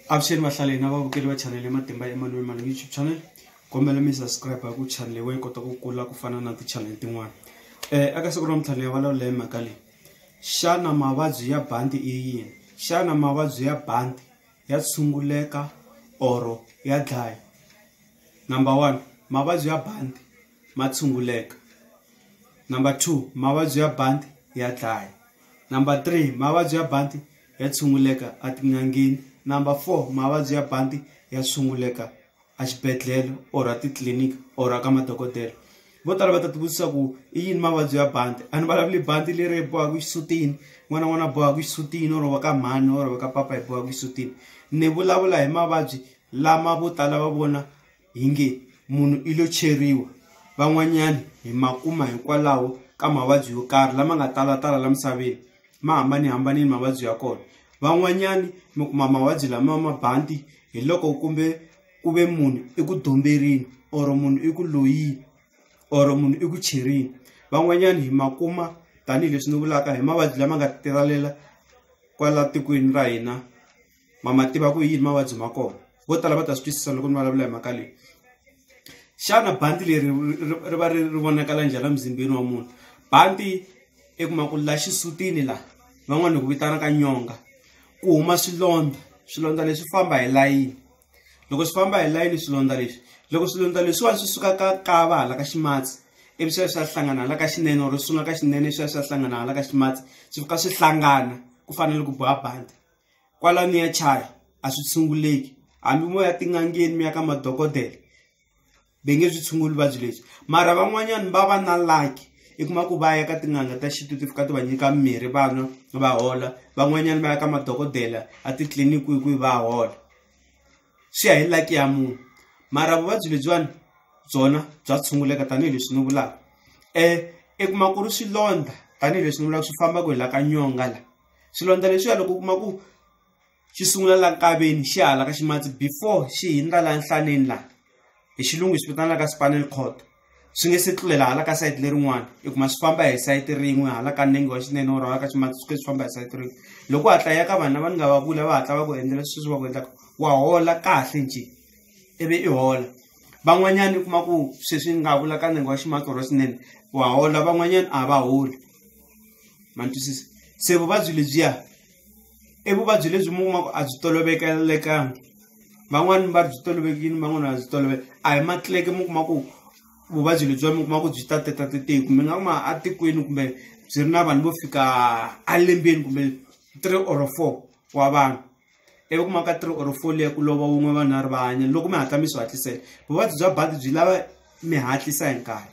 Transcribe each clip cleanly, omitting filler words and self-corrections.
Avuxeni vahlaleri na vavukeli va channel ya Matimba Emmanuel Mali YouTube channel. Kombela mi subscribe ku channel leyi kota ku kula ku fana na ti channel tin'wana. Eka siku ra mthani ya vulavula hi mhaka leyi. Xana mavabyi ya bandi i yini? Xana mavabyi ya bandi ya tshunguleka or ya dlaya? Number 1, mavabyi ya bandi ma tshunguleka. Number 2, mavabyi ya bandi ya dlaya. Number 3, mavabyi ya bandi ya tshunguleka atin'angeni. Number 4, mavabyi ya bandi ya tshunguleka exibedhlele or atitliliniki or aka madokodela. Vo tala va ta tivutisa ku i yini mavabyi ya bandi? A ni vulavuli bandi leri bohaka xisutini, n'wana bohaka xisutini or va ka mhani or va ka papa hi bohaka xisutini. Ni vulavula hi mavabyi lama vo tala va vona hinge munhu i lo cheriwa, van'wanyani hi makuma hikwalaho ka mavabyi yo karhi lama nga tala la misaveni. Ma hambanini mavabyi ya kona. Van'wanyani mi kuma mavabyi lama ma bandi hi loko ku ve munhu i ku domberini or munhu i ku loyini or munhu i ku cherini. Van'wanyani hi makuma tanihileswi ni vulaka hi mavabyi lama nga tiralela kwala tikweni ra hina. Mama tiva ku yini mavabyi ma kona. Vo tala va ta swi twisisa loko ni vulavula hi mhaka leyi. Xana bandi leri ri va ri vonakala njhani emzimbeni wa munhu? Bandi i kuma ku la xisutini la van'wana ku vitana ka nyonga ku huma swilondza leswi famba hi layini. Loko swi famba hi layini swilondza leswi, loko swilondza leswiwani swi suka ka kava hala ka ximatsi ivi swi swa hlangana hala ka xinene or sunga ka xinene swi swa hlangana hala ka ximatsi swi fika swi hlangana ku fanele ku boha bandi. Kwalani ya chaya a swi tshunguleki, hambi mo ya tin'angeni mi ya ka madokodela va nge swi tshunguli vuvabyi lebyi. Mara van'wanyani va va na laki i kuma ku va ya ka tin'anga ta xintu ti fika ti va nyika mirhi vanwa va hola. Van'wanyani va ya ka madokodela a titliliniki kwihi va hola. Swi ya hi laki ya munhu. Mara vuvabyi lebyiwani byona bya tshunguleka tanihileswi ni vulaka. I kuma ku ri swilondza tanihileswi ni vulaka swi famba ku hi la ka nyonga la. Swilondza leswiya loko u kuma ku xi sungula la nkaveni xi hala ka ximatsi before xi hindza la nhlaneni la, hi xilungu swi vitanaka spinal cord, swi nge se tlulela hala ka sayiti lerin'wana. I kuma swi famba hi sayiti rin'we hala ka nenge wa xinene or hala ka ximatsi swi famba hi sayiti rin'we. Loko hatla ya ka vanhu lava ni nga va vula va hatla va ku endlela sweswi va ku endlaka wa hola kahle njhe ivi i hola. Van'wanyani kuma ku sweswi ni nga vula ka nenge wa ximatsi or swinene wa hola, van'wanyani a va holi. Ma ni twisisa? Se vuvabyi lebyiya i vuvabyi lebyi mi kuma ku a byi tolovelekanga. Van'wani va byi tolovelekile, van'wana a byi tolovela. A hi matleke mi kuma ku vuvabyi lebyiwa mi kuma ku byi ta tetiku. Mi nga kuma a tikweni kumbe byi ri na vanhu vo fika a lembeni kumbe 3 or 4 wa vanhu. Ivi kuma ka 3 or 4 liya ku lova wun'we vanharhu va hanya loko mi hatla mi swi hatlisela. Vuvabyi bya bandi byi lava mi hatlisa hi nkarhi.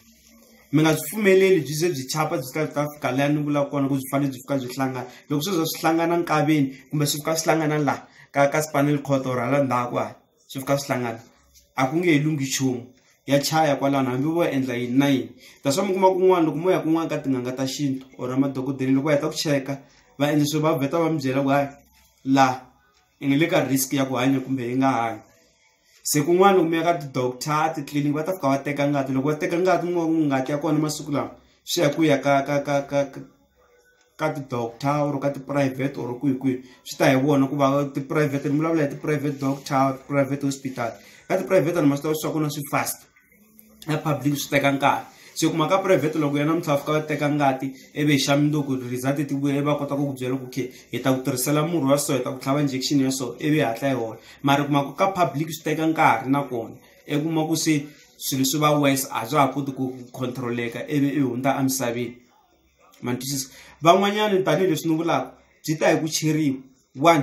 Mi nga byi pfumeleli byi ze byi chapa byi ta fika laha ni vulaka kona ku byi fanele byi fika byi hlangana. Loko swi za swi hlangana nkaveni kumbe swi fika swi hlangana la ka spinal cord or hala ndzhaku swi fika swi hlangana, a ku nge he lungi nchumu. Ya chaya kwalano hambi vo endla yini na yini. That's why mi kuma kun'wana loko mo ya kun'wana ka tin'anga ta xintu or madokodela loko va heta ku cheka va endla swo va vheta va mi byela ku hayi la i nge le ka risk ya ku hanya kumbe yi nga hanyi. Se kun'wana loko mi ya ka ti-doctor titliliniki va ta fika va teka ngati. Loko va teka ngati ngati ya kona masiku lawa swi ya ku ya ka ti-doctor or ka ti-private or kwihi swi ta hi vona ku va ti-private ni vulavula hi ti-private doctor, private hospital. Ka ti-private ni ma swi tiva swa kona swi fast, ya public swi teka nkarhi. Se kuma ka private loko ya namuntlha va fika va teka ngati ivi hi xa mundzuku result ti vuya va kota ku byela ku okay hi ta ku tirhisela murhi wa so, hi ta ku tlhava injection ya so ivi hatla hi hola. Mara kuma ku ka public swi teka nkarhi nakona i kuma ku se swilo swi va worse a bya ha koti ku controleka ivi i hundza emisaveni. Ma ni twisisa? Van'wanyani tanihileswi ni vulaka byi ta hi ku cheriwa. 1,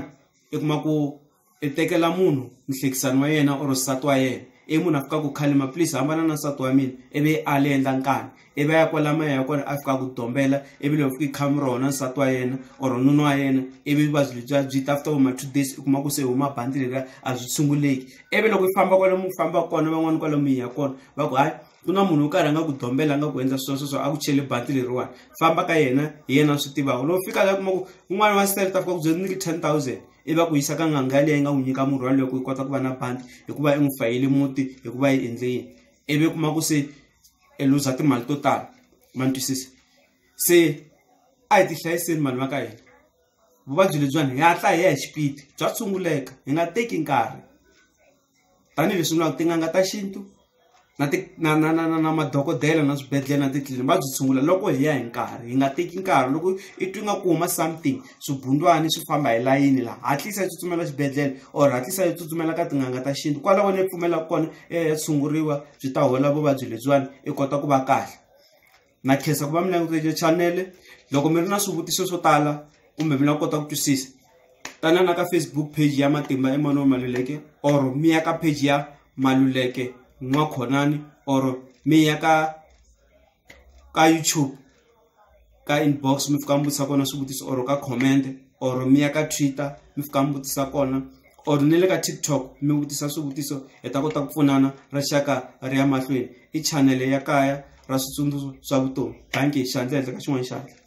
i kuma ku i tekela munhu muhlekisani wa yena or nsati wa yena, ivi munhu a fika ku khalima please hambana na nsati wa mina ivi a le endla nkani ivi ya kwala maya ya kona a fika ku dombela ivi loko fika khami rona nsati wa yena or nuna wa yena ivi vuvabyi lebyiya byi ta after ma 2 days i kuma ku se huma bandi leriya a byi tshunguleki. Ivi loko i famba kwalomu mu famba kona van'wana kwalomu hi ya kona va ku hayi ku na munhu wo karhi a nga ku dombela a nga ku endla sweswo a ku chele bandi leriwani, famba ka yena hi yena swi tivaka. Loko fika la kuma ku un'wana wa sele ta fika ku byela nyiki 10,000 ivi va ku yisa ka nganga leyi nga n'wi nyika murhi waloyo ku yi kota ku va na bandi hikuva i n'wi fayile muti hikuva yi endle yini. Ivi kuma ku se i luza timali to tala. Ma ni twisisa? Se a hi ti hlayiseni vanhu va ka hina. vuvabyi lebyiwani hi hatla hi ya hi xipidi bya tshunguleka hi nga teki nkarhi tanihileswi vulaka tin'anga ta xintu na madokodela na swibedhlele na titliliniki va byi tshungula loko hi ya hi nkarhi hi nga teki nkarhi loko i twi nga ku huma something swibundwana swi famba hi layini laha hatlisa yi tsutsumela xibedhlele or hatlisa yi tsutsumela ka tin'anga ta xintu kwalaho ni pfumelaka kona ya tshunguriwa byi ta hola vuvabyi lebyiwani i kota ku va kahle na khensa ku va mi langutile channel loko mi ri na swivutiso swo tala kumbe mi lava kota ku twisisa tanana ka Facebook page ya Matimba Emmanuel Maluleke or mi ya ka page ya Maluleke Nwakhonani or mi ya ka YouTube ka inbox mi fika mbutisa kona swivutiso or ka comment or mi ya ka Twitter mi fika mbutisa kona or ni le ka TikTok mi vutisa swivutiso hi ta kota ku pfunana rixaka ri ya mahlweni i channel ya kaya ra switsundzuxo swa vutomi. Thank you, xandla ka xin'wana xandla.